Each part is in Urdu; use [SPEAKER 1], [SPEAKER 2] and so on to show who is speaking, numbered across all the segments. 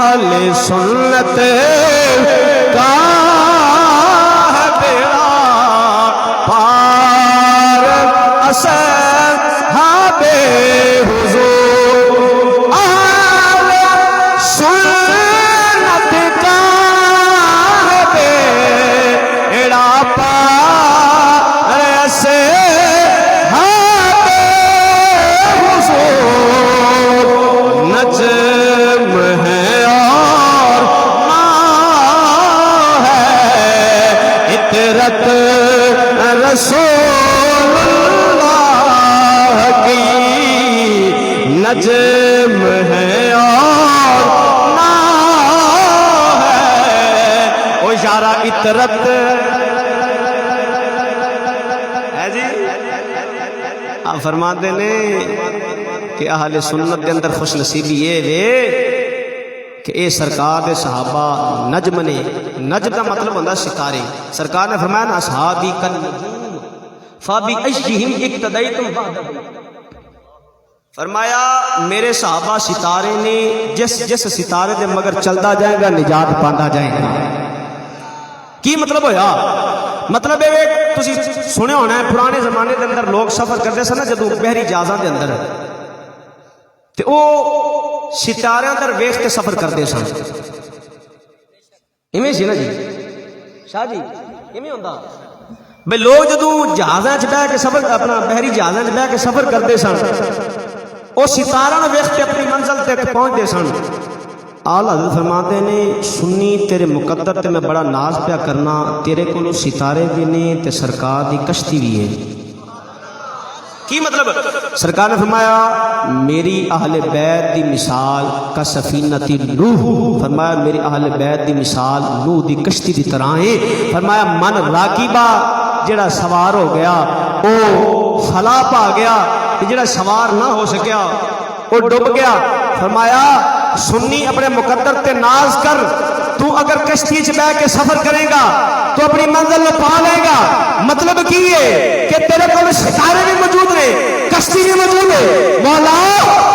[SPEAKER 1] اہل سنت کا ہے بیڑا پار، اصحاب حضور اہل سنت کا ہے بیڑا پار، اصحاب حضور نجم ہے اور ماں ہے، عطرت رسول اللہ کی نجم ہے اور ماں ہے، او یارا عطرت ہے جی۔ آپ فرماتے نے کہ اہل سنت دے اندر خوش نصیبی یہ وے کہ اے سرکار دے صحابہ نجم نے، نجم دا مطلب ہوتا ستارے۔ سرکار نے فرمایا نا اصحابی کالنجوم فبأیہم اقتدیتم بعدہ، فرمایا میرے صحابہ ستارے نے، جس ستارے دے مگر چلتا جائے گا نجات پاندا جائے گا۔ کی مطلب ہویا؟ مطلب ہے تسی سنے ہونا ہے پرانے زمانے دے اندر لوگ سفر کرتے سن جدوں بحری جہازاں دے اندر، تے او ستاریاں در ویکھ کے سفر کرتے سن۔ ایویں سی نا جی شاہ جی، ایویں ہوندا بھئی لوگ جدوں جہازاں چ بیٹھ کے سفر، اپنا بحری جہازاں چ بیٹھ کے سفر کرتے سن، او ستاراں نوں ویکھ کے اپنی منزل تک پہنچتے سن۔ آل حضرت فرماتے نے سنی تیرے مقدر تے میں بڑا ناز پیا کرنا، تیرے کولوں ستارے بھی نے تے سرکار دی کشتی بھی ہے۔ کی مطلب؟ سرکار نے فرمایا میری اہل بیت دی مثال کا سفینتی نوح، فرمایا میری اہل بیت دی مثال نوح دی کشتی دی طرح ہے۔ فرمایا من راکبہ جڑا سوار ہو گیا او فلاح پا گیا، جڑا سوار نہ ہو سکیا وہ ڈوب گیا۔ فرمایا سنی اپنے مقدر تے ناز کر، تو اگر کشتی چ بیٹھ کے سفر کرے گا تو اپنی منزل میں پا لے گا۔ مطلب کی ہے کہ تیرے کو ستارے بھی موجود ہیں، کشتی بھی موجود ہے۔ مولا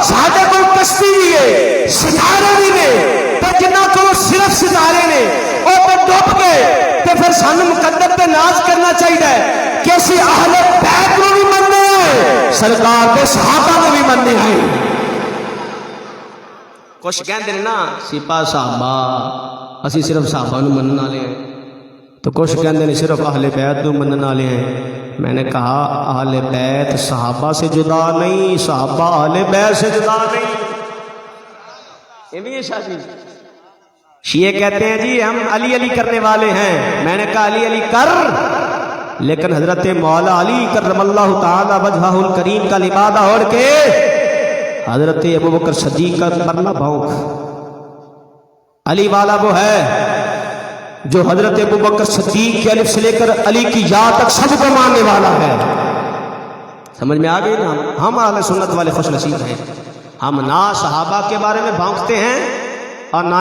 [SPEAKER 1] ساڈے کو کشتی بھی ہے، ستارے بھی نے، پر جنہ کو صرف ستارے نے وہ تو ڈوب گئے، تو پھر سانو مقدر تے ناز کرنا چاہیے کہ اسی اہل بیت کو بھی مننے ہیں، سرکار کے صحابہ کو بھی مننے ہیں۔ کچھ کہتے ہیں نا سپاہ صحابہ اسی صرف صحابہ نو منن والے ہیں، تو کچھ کہتے ہیں صرف اہل بیت نو منن والے ہیں۔ میں نے کہا اہل بیت صحابہ سے جدا نہیں، صحابہ اہل بیت سے جدا نہیں۔ یہ بھی ہے شاہ جی۔ شیعہ کہتے ہیں جی ہم علی علی کرنے والے ہیں، میں نے کہا علی علی کر، لیکن حضرت مولا علی کرم اللہ تعالی وجہہ الکریم کا لبادہ اوڑھ کے حضرت ابوبکر صدیق کا پر نہ بھونک۔ علی والا وہ ہے جو حضرت ابوبکر صدیق کے الف سے لے کر علی کی یا تک سب کو ماننے والا ہے۔ سمجھ میں آ گئی نا؟ ہم اہل سنت والے خوش نصیب ہیں، ہم نہ صحابہ کے بارے میں بھونکتے ہیں اور نہ